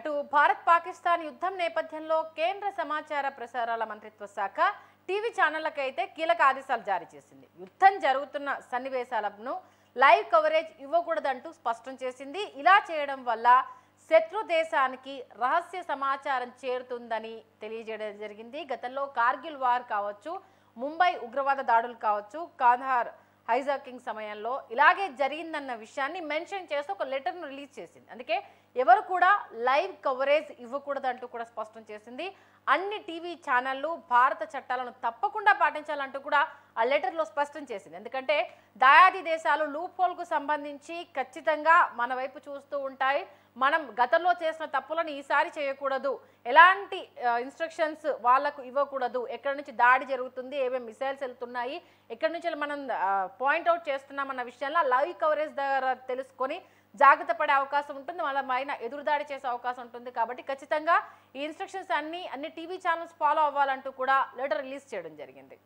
అటు భారత్ పాకిస్తాన్ యుద్ధం నేపథ్యంలో కేంద్ర సమాచార ప్రసారాల మంత్రిత్వ శాఖ టీవీ ఛానళ్లకైతే కీలక ఆదేశాలు జారీ చేసింది. యుద్ధం జరుగుతున్న సన్నివేశాలను లైవ్ కవరేజ్ ఇవ్వకూడదంటూ స్పష్టం చేసింది. ఇలా చేయడం వల్ల శత్రు దేశానికి రహస్య సమాచారం చేరుతుందని తెలియజేయడం జరిగింది. గతంలో కార్గిల్ వార్ కావచ్చు, ముంబై ఉగ్రవాద దాడులు కావచ్చు, కాందహార్ హైజాకింగ్ సమయంలో ఇలాగే జరిగిందన్న విషయాన్ని మెన్షన్ చేస్తూ ఒక లెటర్ను రిలీజ్ చేసింది. అందుకే ఎవరు కూడా లైవ్ కవరేజ్ ఇవ్వకూడదంటూ కూడా స్పష్టం చేసింది. అన్ని టీవీ ఛానళ్లు భారత చట్టాలను తప్పకుండా పాటించాలంటూ కూడా ఆ లెటర్లో స్పష్టం చేసింది. ఎందుకంటే దాయాది దేశాలు లూప్ హోల్కు సంబంధించి ఖచ్చితంగా మన వైపు చూస్తూ ఉంటాయి. మనం గతంలో చేసిన తప్పులను ఈసారి చేయకూడదు, ఎలాంటి ఇన్స్ట్రక్షన్స్ వాళ్లకు ఇవ్వకూడదు, ఎక్కడి నుంచి దాడి జరుగుతుంది, ఏమేమి మిసైల్స్ వెళ్తున్నాయి, ఎక్కడి నుంచి మనం పాయింట్అవుట్ చేస్తున్నాం అన్న విషయంలో లైవ్ కవరేజ్ ద్వారా తెలుసుకొని జాగ్రత్త పడే అవకాశం ఉంటుంది. వాళ్ళ పైన ఎదురుదాడి చేసే అవకాశం ఉంటుంది. కాబట్టి ఖచ్చితంగా ఈ ఇన్స్ట్రక్షన్స్ అన్ని టీవీ ఛానల్స్ ఫాలో అవ్వాలంటూ కూడా లెటర్ రిలీజ్ చేయడం జరిగింది.